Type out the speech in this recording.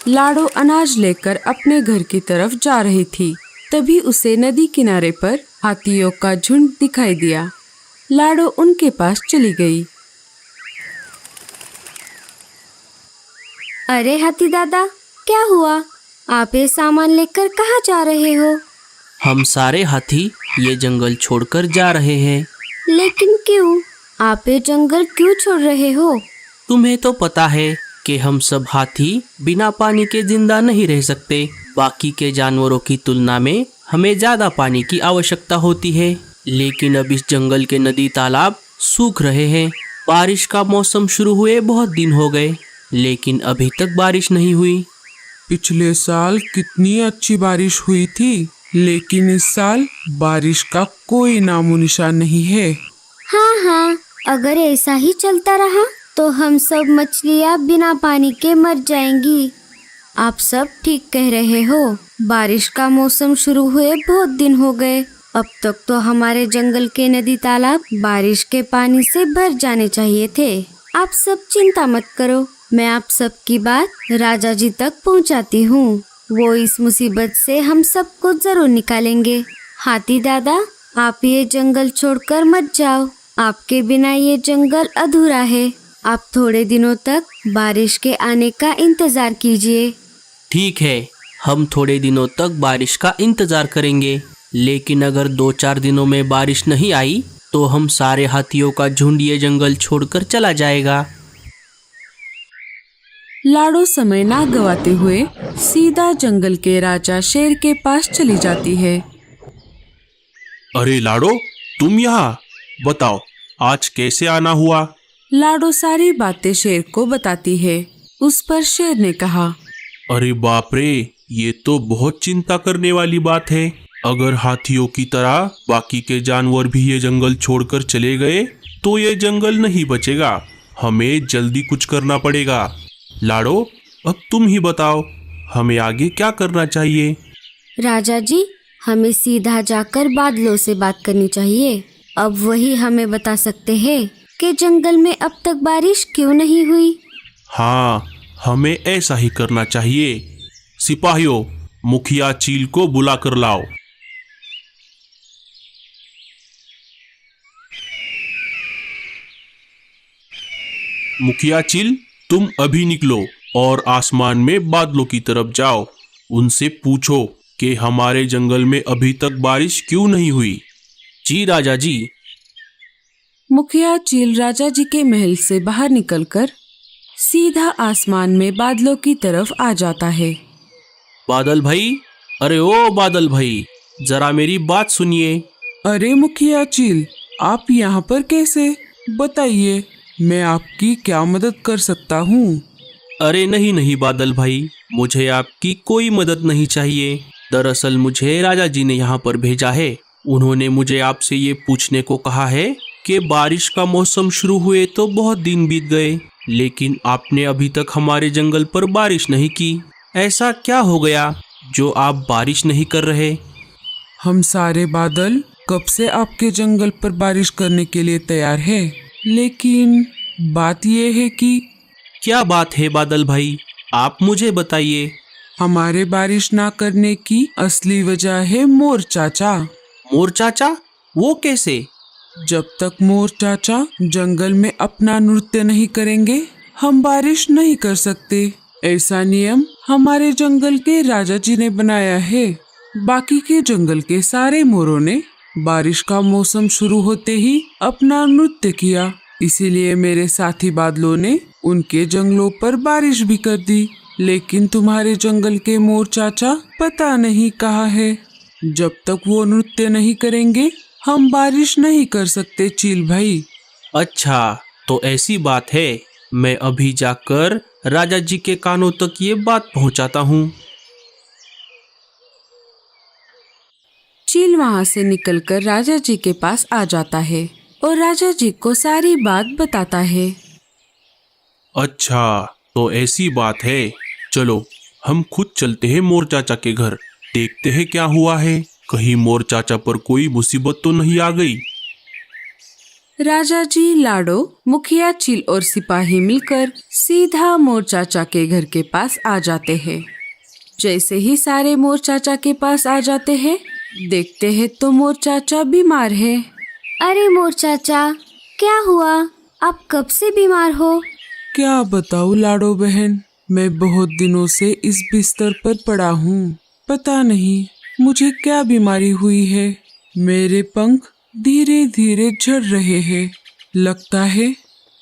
लाडो अनाज लेकर अपने घर की तरफ जा रही थी। तभी उसे नदी किनारे पर हाथियों का झुंड दिखाई दिया। लाडो उनके पास चली गई। अरे हाथी दादा, क्या हुआ? आप ये सामान लेकर कहाँ जा रहे हो? हम सारे हाथी ये जंगल छोड़कर जा रहे हैं। लेकिन क्यों? आप ये जंगल क्यों छोड़ रहे हो? तुम्हें तो पता है कि हम सब हाथी बिना पानी के जिंदा नहीं रह सकते। बाकी के जानवरों की तुलना में हमें ज्यादा पानी की आवश्यकता होती है। लेकिन अब इस जंगल के नदी तालाब सूख रहे हैं। बारिश का मौसम शुरू हुए बहुत दिन हो गए, लेकिन अभी तक बारिश नहीं हुई। पिछले साल कितनी अच्छी बारिश हुई थी, लेकिन इस साल बारिश का कोई नामो निशान नहीं है। हाँ, अगर ऐसा ही चलता रहा तो हम सब मछलियाँ बिना पानी के मर जाएंगी। आप सब ठीक कह रहे हो। बारिश का मौसम शुरू हुए बहुत दिन हो गए। अब तक तो हमारे जंगल के नदी तालाब बारिश के पानी से भर जाने चाहिए थे। आप सब चिंता मत करो, मैं आप सब की बात राजा जी तक पहुंचाती हूँ। वो इस मुसीबत से हम सबको जरूर निकालेंगे। हाथी दादा, आप ये जंगल छोड़कर मत जाओ। आपके बिना ये जंगल अधूरा है। आप थोड़े दिनों तक बारिश के आने का इंतजार कीजिए। ठीक है, हम थोड़े दिनों तक बारिश का इंतजार करेंगे। लेकिन अगर 2-4 दिनों में बारिश नहीं आई तो हम सारे हाथियों का झुंड ये जंगल छोड़कर चला जाएगा। लाडो समय ना गवाते हुए सीधा जंगल के राजा शेर के पास चली जाती है। अरे लाडो, तुम यहाँ? बताओ, आज कैसे आना हुआ? लाडो सारी बातें शेर को बताती है। उस पर शेर ने कहा, अरे बाप रे, ये तो बहुत चिंता करने वाली बात है। अगर हाथियों की तरह बाकी के जानवर भी ये जंगल छोड़कर चले गए तो ये जंगल नहीं बचेगा। हमें जल्दी कुछ करना पड़ेगा। लाडो, अब तुम ही बताओ, हमें आगे क्या करना चाहिए? राजा जी, हमें सीधा जाकर बादलों से बात करनी चाहिए। अब वही हमें बता सकते हैं कि जंगल में अब तक बारिश क्यों नहीं हुई। हाँ, हमें ऐसा ही करना चाहिए। सिपाहियों, मुखिया चील को बुला कर लाओ। मुखिया चील, तुम अभी निकलो और आसमान में बादलों की तरफ जाओ। उनसे पूछो कि हमारे जंगल में अभी तक बारिश क्यों नहीं हुई। जी राजा जी। मुखिया चील राजा जी के महल से बाहर निकलकर सीधा आसमान में बादलों की तरफ आ जाता है। बादल भाई, अरे ओ बादल भाई, जरा मेरी बात सुनिए। अरे मुखिया चील, आप यहाँ पर कैसे? बताइए, मैं आपकी क्या मदद कर सकता हूँ? अरे नहीं बादल भाई, मुझे आपकी कोई मदद नहीं चाहिए। दरअसल मुझे राजा जी ने यहाँ पर भेजा है। उन्होंने मुझे आपसे ये पूछने को कहा है कि बारिश का मौसम शुरू हुए तो बहुत दिन बीत गए, लेकिन आपने अभी तक हमारे जंगल पर बारिश नहीं की। ऐसा क्या हो गया जो आप बारिश नहीं कर रहे? हम सारे बादल कब से आपके जंगल पर बारिश करने के लिए तैयार है, लेकिन बात यह है कि क्या बात है बादल भाई, आप मुझे बताइए। हमारे बारिश ना करने की असली वजह है मोर चाचा। मोर चाचा? वो कैसे? जब तक मोर चाचा जंगल में अपना नृत्य नहीं करेंगे, हम बारिश नहीं कर सकते। ऐसा नियम हमारे जंगल के राजा जी ने बनाया है। बाकी के जंगल के सारे मोरों ने बारिश का मौसम शुरू होते ही अपना नृत्य किया, इसीलिए मेरे साथी बादलों ने उनके जंगलों पर बारिश भी कर दी। लेकिन तुम्हारे जंगल के मोर चाचा पता नहीं कहाँ है। जब तक वो नृत्य नहीं करेंगे, हम बारिश नहीं कर सकते चील भाई। अच्छा, तो ऐसी बात है। मैं अभी जाकर राजा जी के कानों तक ये बात पहुंचाता हूँ। चील वहाँ से निकलकर राजा जी के पास आ जाता है और राजा जी को सारी बात बताता है। अच्छा, तो ऐसी बात है। चलो, हम खुद चलते हैं मोर चाचा के घर, देखते हैं क्या हुआ है। कहीं मोर चाचा पर कोई मुसीबत तो नहीं आ गई। राजा जी, लाडो, मुखिया चिल और सिपाही मिलकर सीधा मोर चाचा के घर के पास आ जाते हैं। जैसे ही सारे मोर चाचा के पास आ जाते हैं, देखते हैं तो मोर चाचा बीमार है। अरे मोर चाचा, क्या हुआ? आप कब से बीमार हो? क्या बताऊँ लाडो बहन, मैं बहुत दिनों से इस बिस्तर पर पड़ा हूँ। पता नहीं मुझे क्या बीमारी हुई है। मेरे पंख धीरे धीरे झड़ रहे हैं। लगता है